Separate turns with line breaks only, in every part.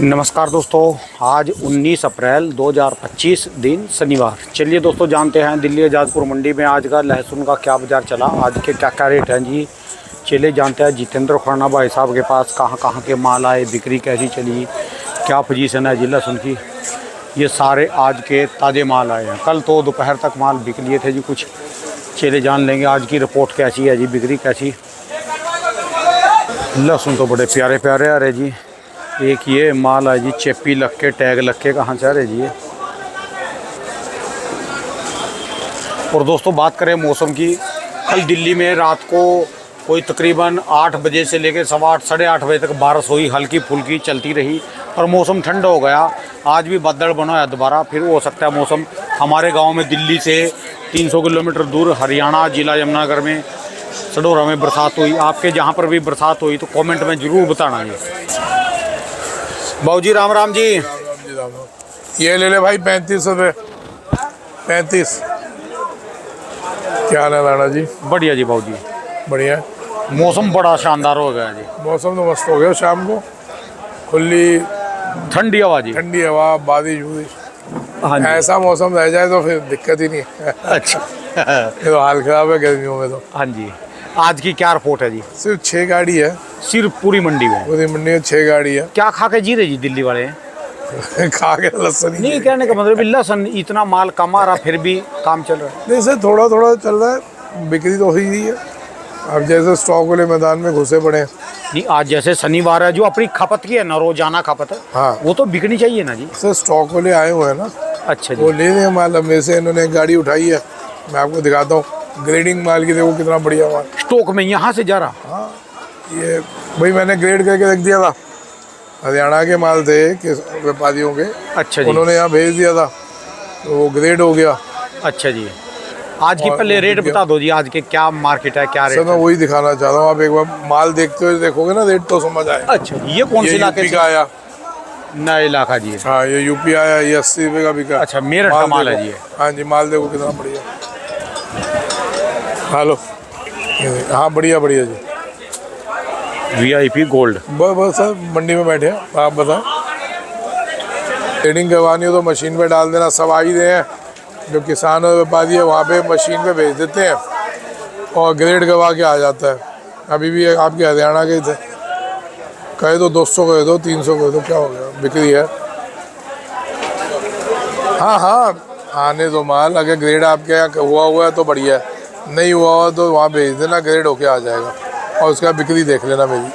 नमस्कार दोस्तों, आज 19 अप्रैल 2025 दिन शनिवार। चलिए दोस्तों, जानते हैं दिल्ली आज़ादपुर मंडी में आज का लहसुन का क्या बाज़ार चला, आज के क्या क्या रेट हैं जी। चलिए जानते हैं जितेंद्र खुराना भाई साहब के पास कहाँ कहाँ के माल आए, बिक्री कैसी चली, क्या पोजीशन है जी लहसुन की। ये सारे आज के ताज़े माल आए हैं। कल तो दोपहर तक माल बिक लिए थे जी कुछ। चलिए जान लेंगे आज की रिपोर्ट कैसी है जी, बिक्री कैसी। लहसुन तो बड़े प्यारे प्यारे आ रहे जी। एक ये माल है जी, चेपी लग के टैग लग के, कहाँ से आ रहे जी ये। और दोस्तों बात करें मौसम की, कल दिल्ली में रात को कोई तकरीबन 8 बजे से लेकर 8:15 साढ़े 8 बजे तक बारिश हुई, हल्की फुल्की चलती रही और मौसम ठंडा हो गया। आज भी बादल बना है दोबारा, फिर हो सकता है मौसम। हमारे गांव में दिल्ली से 300 किलोमीटर दूर हरियाणा जिला यमुनानगर में सडोरा में बरसात हुई। आपके जहां पर भी बरसात हुई तो कमेंट में ज़रूर बताना जी। बाबूजी राम राम जी।
ये ले ले भाई 35 रुपये। 35 क्या हाल है राणा जी?
बढ़िया जी बाबूजी,
बढ़िया।
मौसम बड़ा शानदार हो गया जी।
मौसम तो मस्त हो गया, शाम को खुली
ठंडी हवा जी।
ठंडी हवा, बारिश बुरिश।
हाँ जी।
ऐसा मौसम रह जाए तो फिर दिक्कत ही नहीं है।
अच्छा
ये तो हाल खराब है गर्मियों में तो।
हाँ जी, आज की क्या रिपोर्ट है जी?
सिर्फ 6 गाड़ी है
सिर्फ पूरी मंडी में?
पूरी मंडी में 6 गाड़ी है।
क्या खा के जी रहे जी दिल्ली वाले?
खा के लहसुन ही
नहीं, कहने का मतलब लहसुन इतना माल कम आ रहा फिर भी काम चल रहा है।
नहीं सर, थोड़ा थोड़ा चल रहा है, बिक्री तो हो ही रही है। अब जैसे स्टॉक वाले मैदान में घुसे पड़े हैं।
नहीं, आज जैसे शनिवार है, जो अपनी खपत की है ना, रोजाना खपत है,
हाँ
वो तो बिकनी चाहिए ना जी।
सर स्टॉक वाले आए हुए हैं ना,
अच्छा जी।
वो ले रहे हैं माल। अब मेरे से इन्होंने एक गाड़ी उठाई है, मैं आपको दिखाता हूँ। ग्रेडिंग माल की देखो कितना बढ़िया माल
स्टॉक में यहाँ से जा रहा।
हाँ, ये भाई मैंने ग्रेड करके रख दिया था। हरियाणा के माल थे कि व्यापारियों के।
अच्छा जी।
उन्होंने यहाँ भेज दिया था तो वो ग्रेड हो गया।
अच्छा जी। आज की पहले रेट बता दो जी, आज के क्या मार्केट है, क्या रेट
सर मैं वही दिखाना चाह रहा हूँ। आप एक बार माल देखते हुए देखोगे ना, रेट तो समझ आएगा।
अच्छा, ये कौन से इलाके
का आया?
नया इलाका जी।
हाँ, ये यूपी आया, ये 80 रुपये का बिका।
अच्छा, मेरठ का माल है जी।
हाँ जी, माल देखो कितना बढ़िया। हेलो, हाँ बढ़िया बढ़िया जी।
VIP gold.
बस सर मंडी में बैठे हैं, आप बताएं। ट्रेडिंग करवानी हो तो मशीन पे डाल देना। सब आ ही रहे हैं, जो किसान और व्यापारी है वहाँ पे मशीन पे भेज देते हैं और ग्रेड करवा के आ जाता है। अभी भी आपके हरियाणा के थे, कहे तो 200 कहे दो, 300 कहे दो, क्या हो गया, बिक्री है। हाँ हाँ, आने दो माल। अगर ग्रेड आपके यहाँ हुआ है तो बढ़िया है, नहीं हुआ तो वहाँ भेज देना, ग्रेड होके आ जाएगा और उसका बिक्री देख लेना मेरी।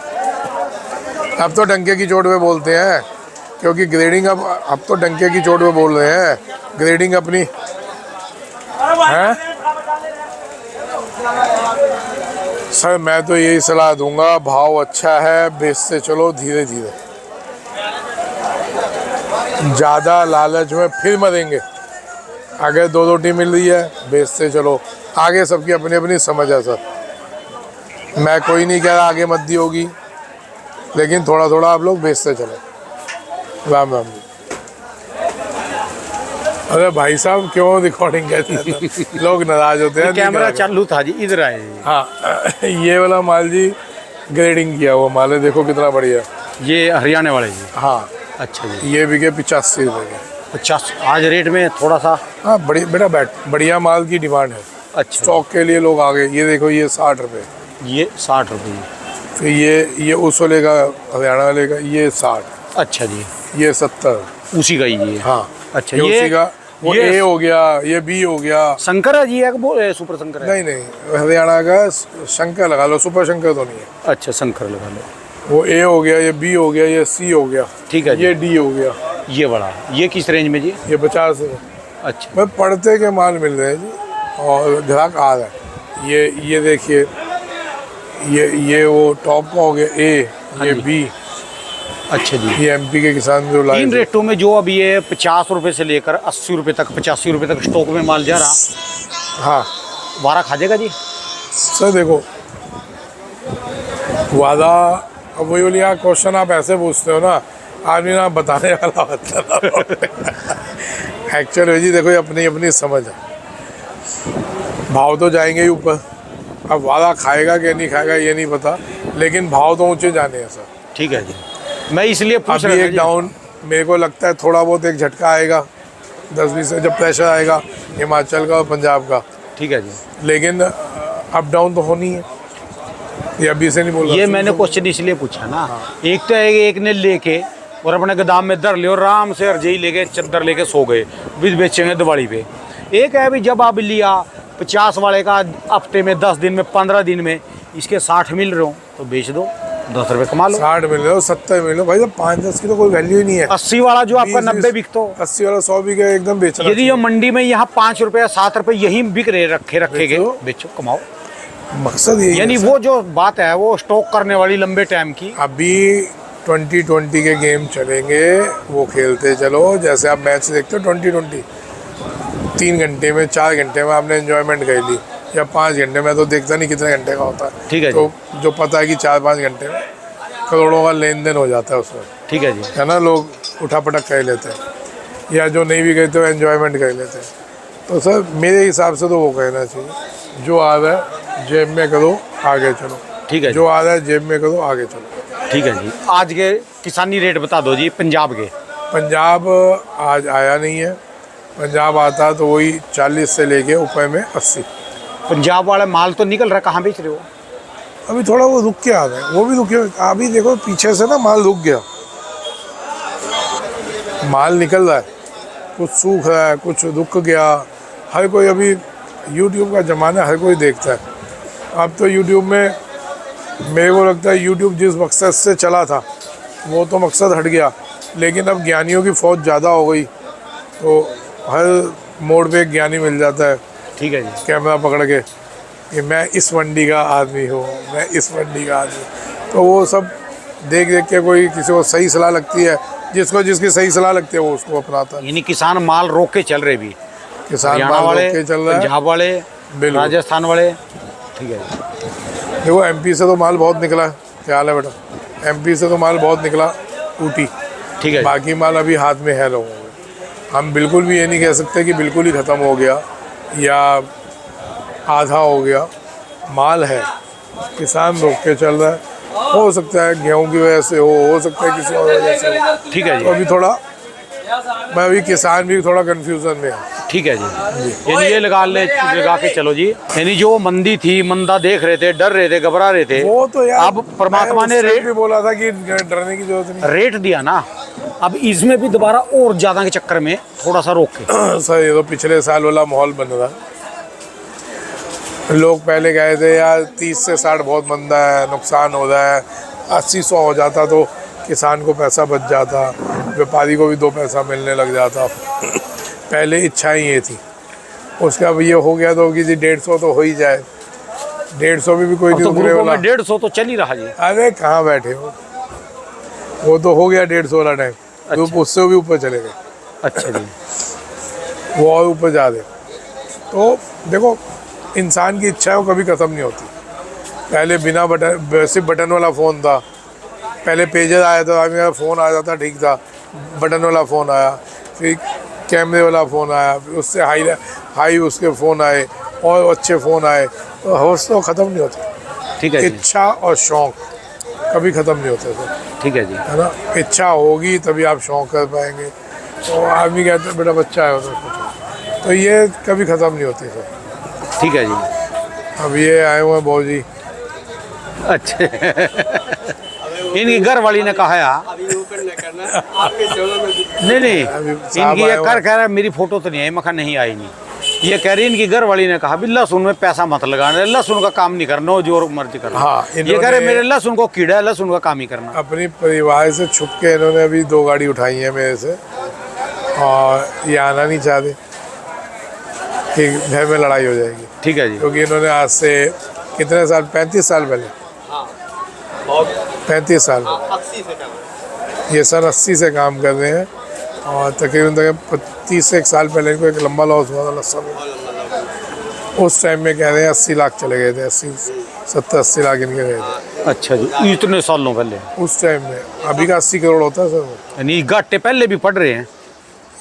अब तो डंके की चोट पे बोलते हैं, क्योंकि ग्रेडिंग अब तो डंके की चोट पे बोल रहे हैं। ग्रेडिंग अपनी है। सर मैं तो यही सलाह दूंगा, भाव अच्छा है, बेचते चलो धीरे धीरे। ज़्यादा लालच में फिर मरेंगे। अगर 2 रोटी मिल रही है, बेचते चलो। आगे सबकी अपनी अपनी समझ है सर, मैं कोई नहीं कह रहा आगे मत दी होगी, लेकिन थोड़ा थोड़ा आप लोग भेजते चलो। राम राम जी। अरे भाई साहब क्यों रिकॉर्डिंग कहते हैं? लोग नाराज होते हैं।
कैमरा चालू था जी, इधर आए।
हाँ, ये वाला माल जी ग्रेडिंग किया हुआ माल है, देखो कितना बढ़िया।
ये हरियाणा वाले जी?
हाँ।
अच्छा जी।
ये बिके 85 रुपये के।
50 आज रेट में थोड़ा सा।
हाँ बेटा बढ़िया माल की डिमांड है।
अच्छा,
स्टॉक के लिए लोग आ गए। ये देखो, ये 60 रुपये,
ये 60 रुपये।
फिर ये उस वाले का, हरियाणा वाले का, ये 60।
अच्छा जी।
ये 70
उसी का ही ये?
हाँ।
अच्छा,
ये उसी का। वो
ये
ए हो गया, ये बी हो गया।
शंकर है जी, है वो सुपर शंकर है?
नहीं, हरियाणा का शंकर लगा लो, सुपर शंकर तो नहीं है।
अच्छा, शंकर लगा लो।
वो ए हो गया, ये बी हो गया, ये सी हो गया।
ठीक है जी।
ये डी हो गया।
ये बड़ा, ये किस रेंज में जी?
ये 50 है।
अच्छा,
मैं पढ़ते के माल मिल रहे हैं जी, और ग्राहक आ रहा है। ये देखिए, ये वो टॉप का हो गया ए, ये बी। अच्छा जी। ये MP के किसान जो लाए।
3 रेटों में जो अभी ये 50 रुपये से लेकर 80 रुपये तक, 85 रुपये तक स्टॉक में माल जा रहा।
हाँ,
वारा खा जाएगा जी?
सर देखो, वादा अब वही बोली, यहाँ क्वेश्चन आप ऐसे पूछते हो ना, आदमी ना बताने वाला होता है। एक्चुअली जी देखो, ये अपनी अपनी समझ है। भाव तो जाएंगे ही ऊपर, अब वादा खाएगा कि नहीं खाएगा ये नहीं पता, लेकिन भाव तो ऊंचे जाने हैं सर।
ठीक है जी। मैं इसलिए पूछ
अभी
रहा
एक
था
डाउन मेरे को लगता है थोड़ा बहुत एक झटका आएगा 10-20 से, जब प्रेशर आएगा हिमाचल का और पंजाब का।
ठीक है जी।
लेकिन अप डाउन तो होनी है, ये अभी से नहीं बोल रहा।
ये मैंने क्वेश्चन इसलिए पूछा ना, एक तो है एक ने लेके और अपने गोदाम में धर लिया और आराम से रजाई लेके चद्दर लेके सो गए, बीज बेचेंगे दिवाली पे। एक है भी जब आप लिया 50 वाले का हफ्ते में 10 दिन में 15 दिन में इसके 60 मिल रहे हो तो बेच दो, 10 रुपये कमा लो।
60 मिल रहे हो 70 मिल रहे हो भाई, तो 5-10 की तो कोई वैल्यू ही नहीं है।
80 वाला जो आपका
20,
90 बिकतो,
80 वाला 100 भी गया एकदम बेचना।
यदि ये मंडी में यहाँ 5 रुपये 7 रुपये यही बिक रहे रखे गए, बेचो कमाओ।
मकसद यही
यानी
है
वो जो बात है वो स्टॉक करने वाली लंबे टाइम की।
अभी 2020 के गेम चलेंगे, वो खेलते चलो। जैसे आप मैच देखते हो 2020, 3 घंटे में 4 घंटे में आपने एंजॉयमेंट कर ली, या 5 घंटे में, तो देखता नहीं कितने घंटे का होता है।
ठीक है
तो जो पता है कि 4-5 घंटे में करोड़ों का लेन देन हो जाता है उसमें।
ठीक है जी।
है ना, लोग उठा पटक कर लेते हैं, या जो नहीं भी कहते हो एंजॉयमेंट कर लेते हैं। तो सर मेरे हिसाब से तो वो कहना चाहिए, जो आ रहा है जेब में करो आगे चलो।
ठीक है
जो आ रहा है जेब में करो आगे चलो।
ठीक है जी। आज के किसानी रेट बता दो जी पंजाब के।
पंजाब आज आया नहीं है, पंजाब आता तो वही 40 से लेके ऊपर में 80।
पंजाब वाला माल तो निकल रहा, कहाँ बेच रहे हो?
अभी थोड़ा वो रुक के आ रहे हैं, वो भी रुके। अभी देखो पीछे से ना माल रुक गया, माल निकल रहा है, कुछ सूख रहा है, कुछ रुक गया। हर कोई अभी यूट्यूब का ज़माना, हर कोई देखता है। अब तो यूट्यूब में मेरे को लगता है यूट्यूब जिस मकसद से चला था वो तो मकसद हट गया, लेकिन अब ज्ञानियों की फ़ौज ज़्यादा हो गई, तो हर मोड़ पे एक ज्ञानी मिल जाता है।
ठीक है जी।
कैमरा पकड़ के कि मैं इस मंडी का आदमी हूँ, मैं इस मंडी का आदमी, तो वो सब देख देख के कोई किसी को सही सलाह लगती है, जिसको जिसकी सही सलाह लगती है वो उसको अपनाता है।
यानी किसान माल रोक के चल रहे भी,
किसान
हरियाणा
माल
वाले,
रोक के चल रहा है।
पंजाब वाले,
बिल्कुल।
राजस्थान वाले। ठीक है।
देखो एमपी से तो माल बहुत निकला है, क्या हाल है बेटा? एमपी से तो माल बहुत निकला, ऊटी।
ठीक है।
बाकी माल अभी हाथ में है लोगों के। हम बिल्कुल भी ये नहीं कह सकते कि बिल्कुल ही ख़त्म हो गया या आधा हो गया, माल है, किसान रोक के चल रहा है। हो सकता है गेहूं की वजह से हो सकता है किसी और वजह से हो।
ठीक है जी।
तो अभी थोड़ा मैं अभी किसान भी थोड़ा कन्फ्यूज़न में है।
ठीक है जी। यानी ये लगा के चलो जी। यानी जो मंदी थी, मंदा देख रहे थे, डर रहे थे, घबरा रहे थे,
वो तो यार
अब परमात्मा ने
रेट भी बोला था कि डरने की जरूरत नहीं,
रेट दिया ना। अब इसमें भी दोबारा और ज़्यादा के चक्कर में थोड़ा सा रोक के
सर ये तो पिछले साल वाला माहौल बन रहा है। लोग पहले गए थे यार 30 से 60 बहुत मंदा है, नुकसान हो रहा है, 80-100 हो जाता तो किसान को पैसा बच जाता, व्यापारी को भी 2 पैसा मिलने लग जाता। पहले इच्छाएं ये थी, उसका अब ये हो गया तो कि जी 150 तो हो ही जाए। 150 में भी कोई नहीं
तो
रुकने
ग्रुपों
वाला।
में 150 तो चल ही रहा जी।
अरे कहाँ बैठे हो, वो तो हो गया 150 वाला टाइम।
अच्छा।
उससे भी ऊपर चले गए।
अच्छा जी।
वो और ऊपर जा रहे। तो देखो इंसान की इच्छा है वो कभी ख़त्म नहीं होती। पहले बिना बटन, सिर्फ बटन वाला फ़ोन था, पहले पेजर आया था, आदमी का फ़ोन आ जाता ठीक था, बटन वाला फ़ोन आया, फिर कैमरे वाला फ़ोन आया, फिर उससे हाई उसके फ़ोन आए और अच्छे फ़ोन आए। तो हवस तो ख़त्म नहीं होती।
ठीक है जी।
इच्छा और शौक़ कभी ख़त्म नहीं होते सर,
ठीक है जी।
है ना। इच्छा होगी तभी आप शौक़ कर पाएंगे। तो आदमी कहते हैं बेटा बच्चा है तो ये कभी ख़त्म नहीं होती सर।
ठीक है जी।
अब ये आए हुए हैं बॉजी।
अच्छा। इनकी घर वाली ने कहा यार नहीं इनकी ये कर कह रहा है मेरी फोटो तो नहीं आई, मखा नहीं आई नहीं। ये कह रही इनकी घर वाली ने कहा भी लहसुन में पैसा मत लगाना, लहसुन का काम नहीं करना, जो मर्जी करना।
हाँ,
ये कह रहे मेरे लहसुन को कीड़ा है, लहसुन का काम ही करना।
अपनी परिवार से छुप के इन्होंने अभी 2 गाड़ी उठाई है मेरे से, और ये आना नहीं चाहते कि घर में लड़ाई हो जाएगी।
ठीक है जी।
क्योंकि इन्होंने आज से कितने साल, 35 साल पहले, 35 साल ये सन 80 से काम कर रहे हैं, और तकरीबन 30 से 1 साल पहले इनको एक लंबा लॉस हुआ था लहसुन में। उस टाइम में कह रहे हैं 80 लाख चले गए थे, 70-80 लाख इनके गए थे।
अच्छा जी, इतने सालों पहले
उस टाइम में। अभी का 80 करोड़ होता है सर वो।
यानी घाटे पहले भी पड़ रहे हैं।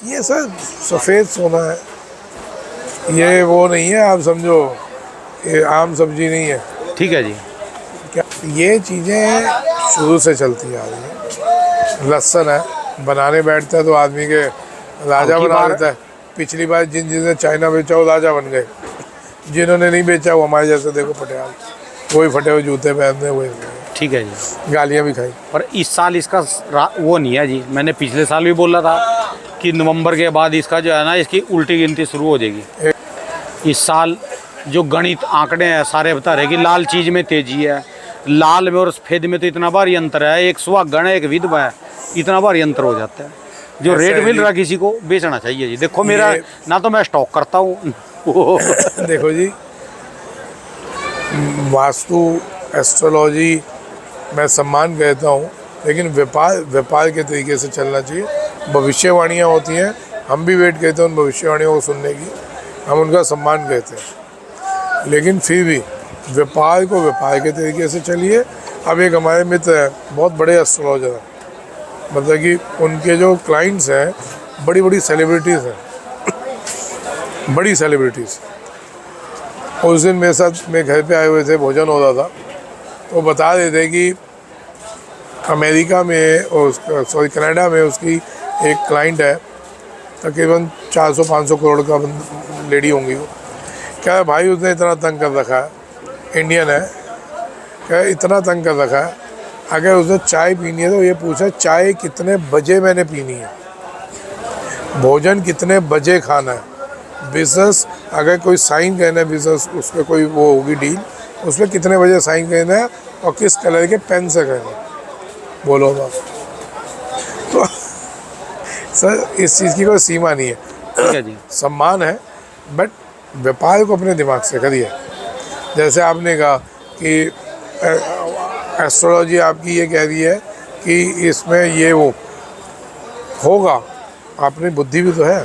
ये सर सफ़ेद सोना है, ये वो नहीं है, आप समझो ये आम सब्जी नहीं है।
ठीक है जी।
क्या ये चीज़ें शुरू से चलती आ रही हैं। लहसुन है, बनाने बैठता है तो आदमी के राजा
अब की
बना
बार-
देता है। पिछली बार जिसने चाइना बेचा वो राजा बन गए, जिन्होंने नहीं बेचा वो हमारे जैसे देखो पटियाल, वही फटे हुए जूते पहनते वही
ठीक है जी।
गालियाँ भी खाई।
पर इस साल इसका वो नहीं है जी, मैंने पिछले साल भी बोला था कि नवंबर के बाद इसका जो है ना, इसकी उल्टी गिनती शुरू हो जाएगी। इस साल जो गणित आंकड़े हैं सारे बता रहे कि लाल चीज़ में तेजी है, लाल में और सफ़ेद में तो इतना भारी अंतर है, एक सुहागण है एक विधवा है, इतना भारी अंतर हो जाता है। जो
ऐसा
रेट
है
मिल
जी।
रहा है किसी को बेचना चाहिए जी। देखो मेरा ना तो मैं स्टॉक करता हूँ
देखो जी, वास्तु एस्ट्रोलॉजी मैं सम्मान कहता हूँ, लेकिन व्यापार के तरीके से चलना चाहिए। भविष्यवाणियाँ होती हैं, हम भी वेट करते हैं उन भविष्यवाणियों को सुनने की, हम उनका सम्मान कहते हैं, लेकिन फिर भी व्यापार को व्यापार के तरीके से चलिए। अब एक हमारे मित्र हैं, बहुत बड़े एस्ट्रोलॉजर हैं, मतलब कि उनके जो क्लाइंट्स हैं बड़ी बड़ी सेलिब्रिटीज़ हैं, बड़ी सेलिब्रिटीज़। उस दिन मेरे साथ मेरे घर पे आए हुए थे, भोजन हो रहा था, तो बता रहे थे कि अमेरिका में और सॉरी कनाडा में उसकी एक क्लाइंट है, तकरीबन 400-500 करोड़ का लेडी होंगी वो। क्या है भाई, उसने इतना तंग कर रखा है, इंडियन है, क्या इतना तंग कर रखा है, अगर उसने चाय पीनी है तो ये पूछा चाय कितने बजे मैंने पीनी है, भोजन कितने बजे खाना है, बिजनेस अगर कोई साइन करना है, बिजनेस उस पर कोई वो होगी डील, उस पर कितने बजे साइन करना है और किस कलर के पेन से करना है, बोलो बाप। तो सर इस चीज़ की कोई सीमा नहीं है।
ठीक है जी।
सम्मान है, बट व्यापार को अपने दिमाग से करिए। जैसे आपने कहा कि एस्ट्रोलॉजी आपकी ये कह रही है कि इसमें ये वो होगा, अपनी बुद्धि भी तो है,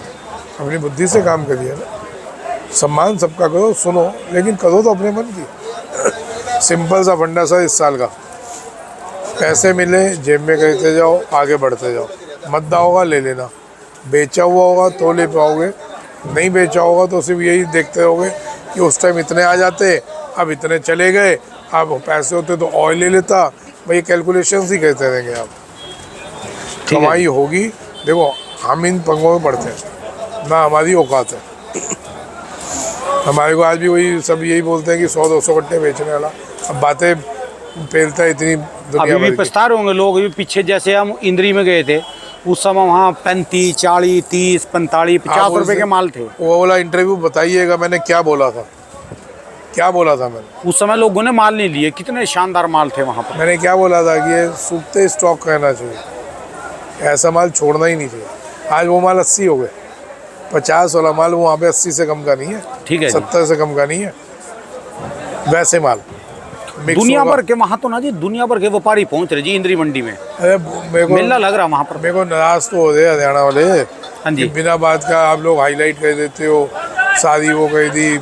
अपनी बुद्धि से काम करिए ना। सम्मान सबका करो, सुनो, लेकिन करो तो अपने मन की। सिंपल सा फंडा सर इस साल का, पैसे मिले जेब में करते जाओ, आगे बढ़ते जाओ, मद्दा होगा ले लेना, बेचा हुआ होगा तो ले पाओगे, नहीं बेचा होगा तो सिर्फ यही देखते रहोगे कि उस टाइम इतने आ जाते, अब इतने चले गए, अब पैसे होते तो और ले लेता, भाई कैलकुलेशंस ही करते रहेंगे आप।
ठीक है।
कमाई होगी, देखो हम इन पंगों में पड़ते हैं ना, हमारी औकात है। हमारे को आज भी वही सब यही बोलते हैं कि 100-200 कट्टे बेचने वाला, अब बातें फैलता है इतनी दुनिया
अभी भी
भर की।
पछता रहे होंगे लोग। अभी पीछे जैसे हम इंद्री में गए थे, उस समय वहाँ 35, 40, 30, 45, 50 रुपए के माल थे।
वो वाला इंटरव्यू बताइएगा मैंने क्या बोला था, क्या बोला था मैंने?
उस समय लोगों ने माल नहीं लिए, कितने शानदार माल थे वहाँ पर।
मैंने क्या बोला था कि ये सूखते स्टॉक रहना चाहिए, ऐसा माल छोड़ना ही नहीं चाहिए। आज वो माल 80 हो गए, 50 वाला माल वहाँ पे 80 से कम का नहीं है,
ठीक है जी।
70 से कम का नहीं है, वैसे माल mix
दुनिया
होगा।
भर के वहाँ तो ना जी, दुनिया भर के व्यापारी पहुँच रहे जी इंद्री मंडी में।
अरे
मेला लग रहा वहाँ पर।
मेरे को नाराज तो हो रहे हरियाणा वाले
हाँ जी।
कि बिना बात का आप लोग हाईलाइट कर देते हो, सारी वो कह दी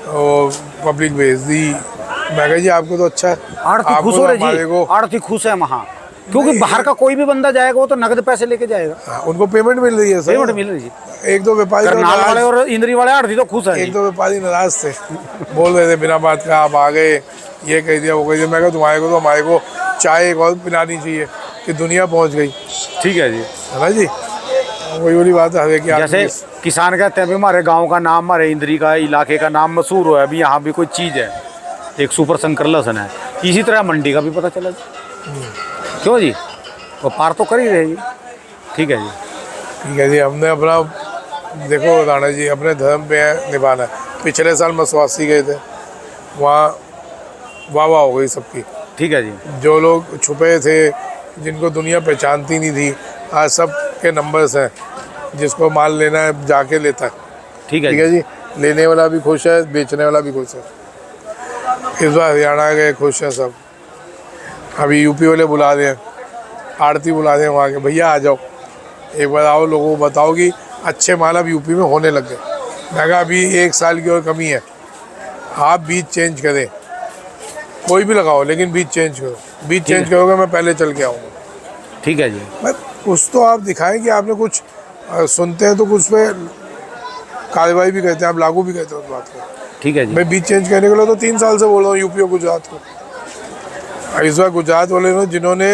और पब्लिक भेज दी। मैं कहा जी आपको तो अच्छा है,
आड़ती
आपको
खुश
तो
हो
हमारे
रही
को
जी, आड़ती खुश है वहाँ, क्योंकि बाहर का कोई भी बंदा जाएगा वो तो नगद पैसे लेके जाएगा,
उनको पेमेंट मिल रही है सर।
पेमेंट मिल रही जी।
एक दो व्यापारी तो
करनाल वाले
नाराज,
और इंद्री वाले आड़ती तो खुश है
एक
जी।
दो व्यापारी नाराज थे, बोल रहे थे बिना बात का आप आ गए, ये कह दिया वो कह दिया। मैं कहा तुम्हारे को तो हमारे को चाय एक और पिलानी चाहिए कि दुनिया पहुँच गई,
ठीक है जी।
है ना जी। वही वाली बात है कि
जैसे किसान कहते हैं अभी हमारे गांव का नाम, हमारे इंद्री का इलाके का नाम मशहूर हो है, अभी यहाँ भी कोई चीज़ है, एक सुपर शंकर लहसन है, इसी तरह मंडी का भी पता चला जी। क्यों जी, व्यापार तो कर ही रहे जी। ठीक है जी।
ठीक है जी, हमने अपना देखो राणा जी अपने धर्म पे है निभाना है। पिछले साल मसवासी गए थे, वहाँ वाह वाह हो गई सबकी।
ठीक है जी।
जो लोग छुपे थे, जिनको दुनिया पहचानती नहीं थी, आज सब के नंबर्स हैं, जिसको माल लेना है जाके लेता है।
ठीक है
ठीक है जी, लेने वाला भी खुश है, बेचने वाला भी खुश है। इस बार हरियाणा गए खुश हैं सब। अभी यूपी वाले बुला दें, आड़ती बुला दें वहाँ के, भैया आ जाओ एक बार आओ, लोगों को बताओ कि अच्छे माल अब यूपी में होने लग गए। मैं कहा अभी 1 साल की और कमी है, आप बीज चेंज करें, कोई भी लगाओ लेकिन बीज चेंज करो। बीज चेंज करोगे मैं पहले चल के आऊँगा।
ठीक है जी।
मैं कुछ तो आप दिखाएं कि आपने कुछ सुनते हैं तो कुछ पे कार्रवाई भी करते हैं, आप लागू भी करते हैं उस बात को।
ठीक है जी।
मैं बीज चेंज करने के लिए तो 3 साल से बोल रहा हूँ यूपी और गुजरात को। इस बार गुजरात वाले ने जिन्होंने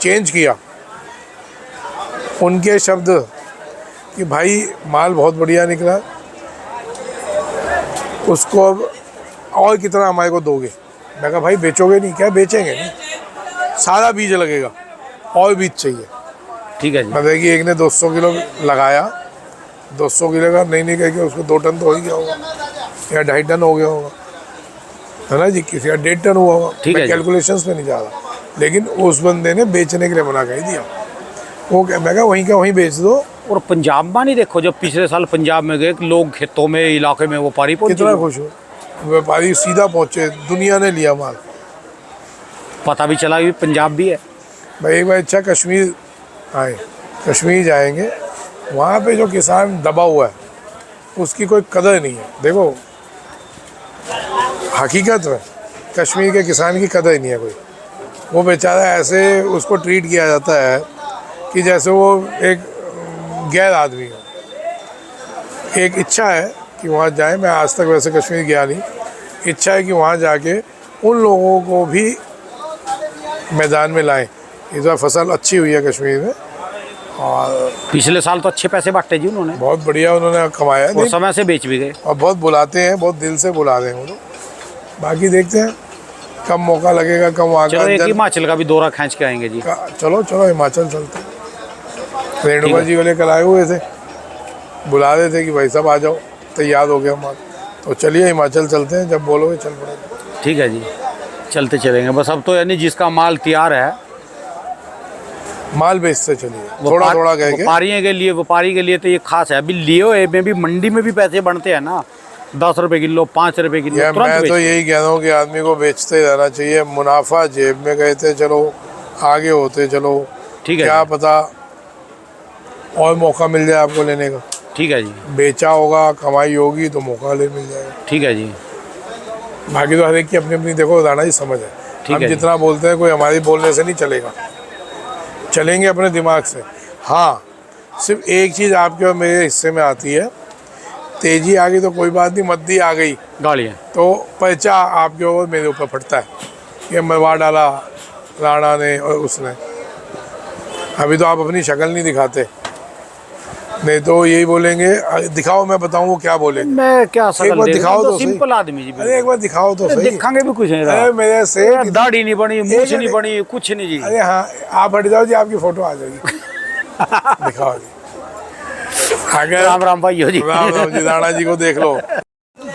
चेंज किया, उनके शब्द कि भाई माल बहुत बढ़िया निकला, उसको अब और कितना हमारे को दोगे। मैं कहा भाई बेचोगे नहीं क्या? बेचेंगे नहीं, सारा बीज लगेगा और बीज चाहिए।
ठीक है जी।
मतलब कि एक ने 200 किलो लगाया, 200 किलो का नहीं कह के उसको 2 टन तो हो ही गया होगा या 2.5 टन हो गया होगा, है ना जी। किसी का 1.5 टन हुआ होगा।
ठीक है
मैं
जी।
कैलकुलेशंस पे नहीं जा रहा, लेकिन उस बंदे ने बेचने के लिए मना कर दिया। वो मैं कहा वहीं का वहीं बेच दो।
और पंजाब में नहीं देखो, जब पिछले साल पंजाब में गए लोग खेतों में, इलाके में व्यापारी पहुंचे,
कितना खुश हो, व्यापारी सीधा पहुंचे, दुनिया ने लिया माल।
पता भी चला कि पंजाब भी है।
भाई एक बार अच्छा कश्मीर आए, कश्मीर जाएंगे, वहाँ पे जो किसान दबा हुआ है उसकी कोई कदर नहीं है। देखो हकीकत में कश्मीर के किसान की कदर ही नहीं है कोई। वो बेचारा ऐसे उसको ट्रीट किया जाता है कि जैसे वो एक गैर आदमी हो। एक इच्छा है कि वहाँ जाए, मैं आज तक वैसे कश्मीर गया नहीं, इच्छा है कि वहाँ जाके उन लोगों को भी मैदान में लाएं। इस बार फसल अच्छी हुई है कश्मीर में और
पिछले साल तो अच्छे पैसे बांटे जी उन्होंने,
बहुत बढ़िया उन्होंने कमाया है।
और समय से बेच भी गए।
और बहुत बुलाते हैं, बहुत दिल से बुला रहे हैं वो लोग। बाकी देखते हैं कब मौका लगेगा, कब वहाँ
चलो एक
का
हिमाचल का भी दौरा खींच के आएंगे जी।
चलो हिमाचल चलते हैं। रेणुका जी वाले कल आए हुए थे, बुला रहे थे कि भाई साहब आ जाओ, तैयार हो गया हमारा। तो चलिए हिमाचल चलते हैं, जब बोलोगे चल पड़ेगा।
ठीक है जी, चलते चलेंगे बस। अब तो यानी जिसका माल तैयार है
माल बेचते चलिए, थोड़ा थोड़ा कह के।
व्यापारी के लिए तो ये खास है। अभी लियो में भी, मंडी में भी पैसे बढ़ते हैं ना, 10 रुपए किलो, 5 रुपए किलो,
मैं
तुरंत
तो यही कह रहा हूँ कि आदमी को बेचते ही रहना चाहिए। मुनाफा जेब में कहते चलो, आगे होते चलो।
ठीक है
क्या
जी।
पता और मौका मिल जाए आपको लेने का।
ठीक है जी।
बेचा होगा, कमाई होगी तो मौका ले मिल जाएगा।
ठीक है जी।
बाकी तो हर एक की अपनी अपनी देखो राणा जी समझ है।
ठीक
हम
है जी।
जितना बोलते हैं कोई हमारी बोलने से नहीं चलेगा, चलेंगे अपने दिमाग से। हाँ, सिर्फ एक चीज़ आपके और मेरे हिस्से में आती है, तेजी आ गई तो कोई बात नहीं, मद्दी आ गई
गाड़ियाँ।
तो पर्चा आपके और मेरे ऊपर फटता है, ये मरवा डाला राणा ने और उसने। अभी तो आप अपनी शक्ल नहीं दिखाते, नहीं तो यही बोलेंगे दिखाओ, मैं बताऊं वो क्या बोलेंगे।
मैं क्या
एक बार दिखाओ तो
सिंपल आदमी जी।
अरे एक बार दिखाओ तो सही।
दिखाएंगे भी कुछ नहीं
अरे
रहा।
मेरे से
दाढ़ी नहीं बनी, मूछ नहीं बनी, कुछ नहीं जी।
अरे हाँ, आप हट जाओ जी, आपकी फोटो आ जाएगी। दिखाओ जी। अगर
राम राम भाई हो जी।
राम जी, राणा जी को देख लो।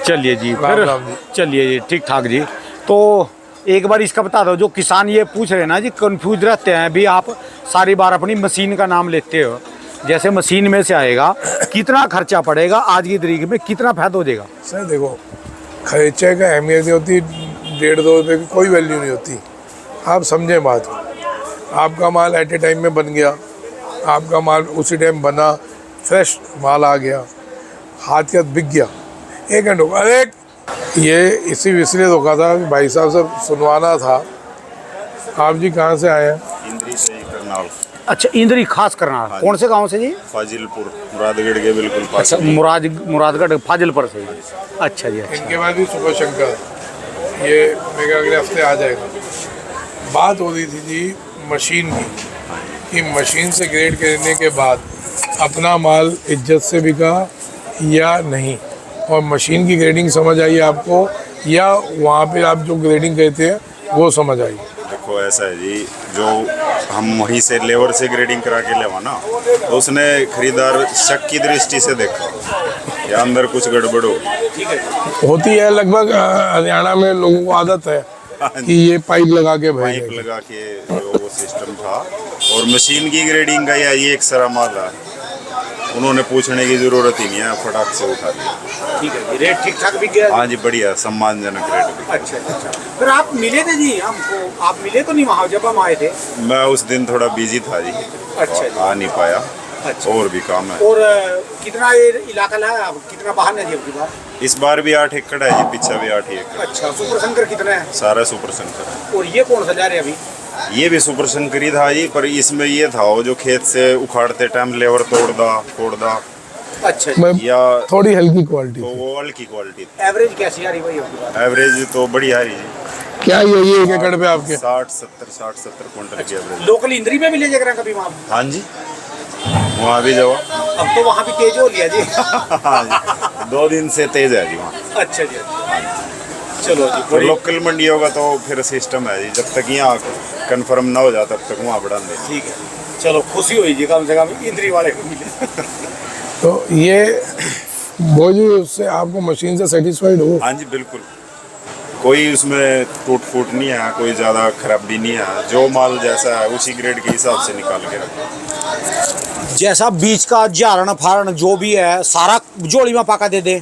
चलिए जी,
राम
फिर
राम जी।
चलिए जी, ठीक ठाक जी। तो एक बार इसका बता दो, जो किसान ये पूछ रहे हैं ना जी, कंफ्यूज रहते हैं भी, आप सारी बार अपनी मशीन का नाम लेते हो, जैसे मशीन में से आएगा कितना खर्चा पड़ेगा, आज की तारीख में कितना फायदा हो जाएगा?
सर देखो, खर्चे का अहमियत नहीं होती, 1.5-2 रुपये की कोई वैल्यू नहीं होती। आप समझें बात को। आपका माल एट ए टाइम में बन गया, आपका माल उसी टाइम बना, फ्रेश माल आ गया, हाथ के हाथ बिक गया, 1 घंटा। अरे ये इसलिए रोका था कि भाई साहब से सुनवाना था। आप जी कहाँ से आए हैं?
इंद्री से ही करनाल।
अच्छा, इंद्री खास करना। कौन से गांव से जी?
फाजिलपुर, मुरादगढ़ के बिल्कुल पास।
अच्छा, मुरादगढ़ फाजिलपुर से। अच्छा जी, अच्छा।
इनके बाद भी सुपर शंकर, ये मेरे अगले हफ्ते आ जाएगा। बात हो रही थी जी मशीन की, कि मशीन से ग्रेड करने के बाद अपना माल इज्जत से बिका या नहीं, और मशीन की ग्रेडिंग समझ आई आपको, या वहाँ पे आप जो ग्रेडिंग कहते हैं वो समझ आई?
देखो ऐसा है जी, जो हम वहीं से लेबर से ग्रेडिंग करा के लेवा ना, तो उसने खरीदार शक की दृष्टि से देखा या अंदर कुछ गड़बड़
होती है। लगभग हरियाणा में लोगों को आदत है कि ये पाइप लगा के
पाइप
भेजेंगे।
लगा के जो वो सिस्टम था। और मशीन की ग्रेडिंग का या ये एक सरा माल है, उन्होंने पूछने की जरूरत ही नहीं है, फटाक से उठा दिया।
ठीक है जी, रेट ठीक ठाक बिक गया?
हाँ जी, बढ़िया सम्मानजनक रेट भी।
अच्छा अच्छा। फिर आप मिले थे जी हमको? आप मिले तो नहीं वहाँ जब हम आए थे?
मैं उस दिन थोड़ा बिजी था जी,
अच्छा
तो
जी।
आ नहीं पाया।
अच्छा।
और भी काम है।
और कितना ये इलाका है, आप कितना बाहर है जी आपकी बात?
इस बार भी 8 एकड़ है जी, पीछे भी 8 एकड़।
अच्छा, सुपर शंकर कितना है?
सारा सुपर शंकर।
और ये कौन सा जा रहे हैं अभी?
ये भी सुपर शंकर ही था जी, पर इसमें ये था वो जो खेत से उखाड़ते टाइम लेवर फोड़ दा।
अच्छा जी।
मैं
या
थोड़ी हल्की क्वालिटी
तो
थी।
वो हल्की क्वालिटी थी।
एवरेज कैसी आ रही भाई आपकी बात?
एवरेज तो बढ़िया है जी।
क्या ये 1 एकड़ पे आपके?
60-70 क्विंटल की एवरेज।
लोकल इंद्री में मिले जगह कभी वहाँ?
हाँ जी। वहाँ भी जवा।
अब तो वहाँ भी तेज हो लिया जी।
हाँ जी, 2 दिन से तेज है जी वहाँ।
अच्छा जी, चलो जी।
फिर लोकल मंडी होगा तो फिर सिस्टम है जी, जब तक यहाँ कंफर्म ना हो जाता तब तक वहाँ बढ़ा दे।
ठीक है, चलो खुशी हुई जी, कम से कम इंद्री वाले को मिले।
तो ये वो जी उससे आपको मशीन से सेटिस्फाइड हो?
हाँ जी बिल्कुल, कोई उसमें टूट फूट नहीं है, कोई ज़्यादा खराबी नहीं है, जो माल जैसा है उसी ग्रेड के हिसाब से निकाल के रखा।
जैसा बीच का जारण फारण जो भी है सारा जोड़ी में पाका दे दे।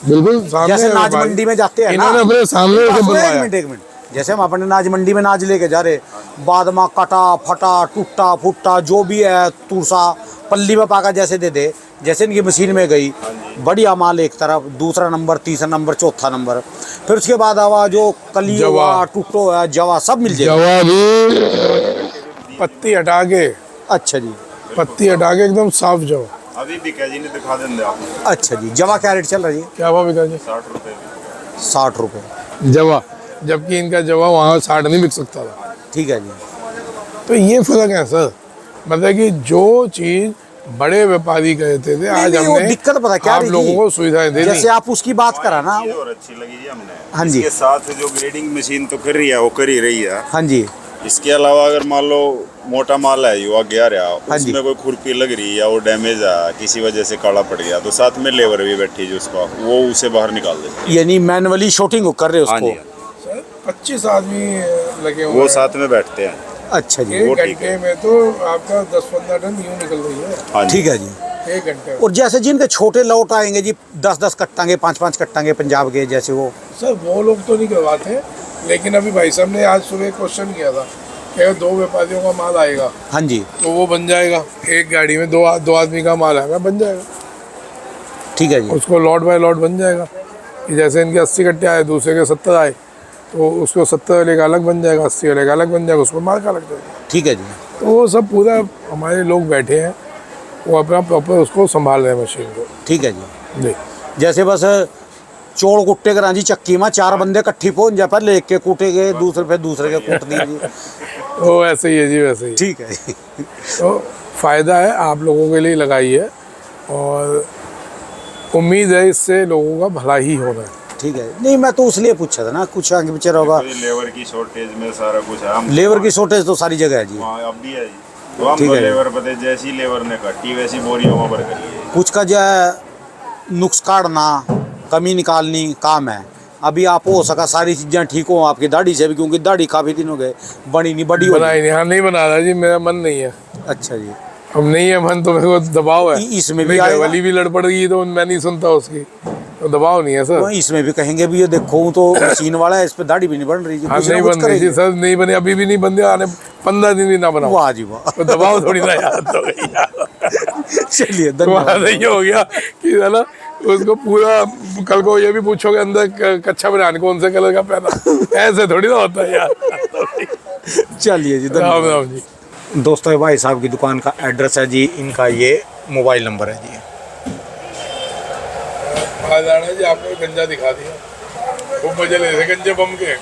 बिल्कुल सामने
जैसे नाज मंडी में जाते हैं ना,
इन्होंने अपने सामने से
एक
बनवाया।
मिनट, जैसे हम अपने नाज मंडी में नाज लेके जा रहे, बाद में कटा फटा टूटा फूटा जो भी है तुरसा पल्ली में पाका जैसे दे दे, जैसे इनकी मशीन में गई बढ़िया माल एक तरफ, दूसरा नंबर, तीसरा नंबर, चौथा नंबर, फिर उसके बाद आवा जो कली
जवा।
हुआ टूटो है जवा सब मिल जाएगा।
जवा भी पत्ती हटा के,
अच्छा जी,
पत्ती हटा के एकदम साफ जवा।
अभी भी क्या जी ने दिखा देंगे आप।
अच्छा जी, जवा क्या रेट चल रहा है जी?
क्या भाव बिका जी?
60 रुपये।
60 रुपये
जवा, जबकि इनका जवा वहाँ 60 नहीं बिक सकता था।
ठीक है जी।
तो ये फर्क है सर, मतलब कि जो चीज बड़े व्यापारी कहते थे आज
नहीं, वो
हमने
दिक्कत पता क्या
आप
रही
लोगों
जी?
को सुविधाएं दे दी।
जैसे आप उसकी बात करा ना,
चीज़ और अच्छी लगी जी हमने।
हाँ जी।
इसके साथ जो ग्रेडिंग मशीन तो कर रही है वो कर ही रही है,
हाँ जी,
इसके अलावा अगर मान लो मोटा माल है युवा गया रहा,
हाँ जी।
उसमें कोई खुरपी लग रही है या वो डैमेज है किसी वजह से काला पड़ गया, तो साथ में लेबर भी बैठी है उसका, वो उसे बाहर निकाल देती
यानी मैनुअली शूटिंग कर रहे
है। हाँ
उसको।
जी,
सर 25 आदमी लगे हुए
वो
हैं।
साथ में बैठते हैं।
अच्छा जी,
वो
एक
ठीक
घंटे में तो आपका 10-15 टन यूँ निकल रही है।
हाँ जी।
ठीक है जी।
1 घंटे में।
और जैसे जिनके छोटे लौट आएंगे जी 10-10 कट्टांगे 5-5 कट्टांगे पंजाब के, जैसे वो
सर वो लोग तो नहीं करवाते, लेकिन अभी भाई साहब ने आज सुबह क्वेश्चन किया था कि अगर 2 व्यापारियों का माल आएगा
हाँ जी,
तो वो बन जाएगा। एक गाड़ी में दो आदमी का माल आएगा, बन जाएगा,
ठीक है जी,
उसको लॉट बाय लॉट बन जाएगा। कि जैसे इनके 80 कट्टे आए, दूसरे के 70 आए, तो उसको 70 वाले का अलग बन जाएगा, 80 वाले का अलग बन जाएगा, उसको माल का अलग जाएगा।
ठीक है जी।
तो वो सब पूरा हमारे लोग बैठे हैं, वो अपना प्रॉपर उसको संभाल रहे हैं मशीन को।
ठीक है जी।
जी
जैसे बस चोड़ कुट्टे करा जी चक्की में 4 बंदे इकट्ठी पहुंच जा पर लेके कूटे गए, दूसरे पे दूसरे के कूट दिए जी।
तो ऐसे ही है जी, वैसे ही।
ठीक है जी।
तो फ़ायदा है, आप लोगों के लिए लगाई है और उम्मीद है इससे लोगों का भला ही होना है।
ठीक है, नहीं मैं तो इसलिए पूछा था ना, कुछ आगे पीछे होगा।
कोई लेबर की शॉर्टेज में सारा कुछ है। हम
लेबर की शॉर्टेज तो सारी जगह है जी।
वहाँ अब भी है जी, तो हम
ठीक
तो
है।
लेबर पते जैसी लेबर ने काटी वैसी बोरियों में भर करी है।
कुछ का जो है नुक्स काटना, कमी निकालनी काम है। अभी आप हो सका सारी चीज़ें ठीक हो आपकी दाढ़ी से भी, क्योंकि दाढ़ी काफ़ी दिन हो गए बड़ी नहीं बड़ी हो
बनाई नहीं, हाँ नहीं बना रहा जी, मेरा मन नहीं है।
अच्छा जी,
अब नहीं है मन तो मेरे को दबाव है।
इसमें भी
मेरी
आएगा।
घरवाली भी लड़ पड़ गई तो मैं नहीं सुनता उसकी, तो दबाव नहीं है सर।
तो इसमें भी कहेंगे भी ये देखो तो मशीन वाला है, इस पे दाढ़ी भी नहीं बन रही जी,
हाँ
कुछ ना
नहीं
कुछ
बन रही जी
करेंगे।
सर, नहीं बने, अभी भी नहीं बनते, आने 15 दिन भी ना बनाओ।
वाह जी वाह।
तो दबाव थोड़ी ना याद तो गई यार।
चलिए
तुम्हारा
धन्यवाद।
नहीं हो गया कि है ना, उसको पूरा कल को ये भी पूछोगे अंदर कच्चा बनाने कौन से कलर का पहना, ऐसे थोड़ी ना होता है यार।
चलिए जी
राम
धन्यवाद।
राम जी।
दोस्तों भाई साहब की दुकान का एड्रेस है जी, इनका ये मोबाइल नंबर है जी।
आज आना जी, आपने गंजा दिखा दिया, खूब मजे ले रहे गंजे बम के।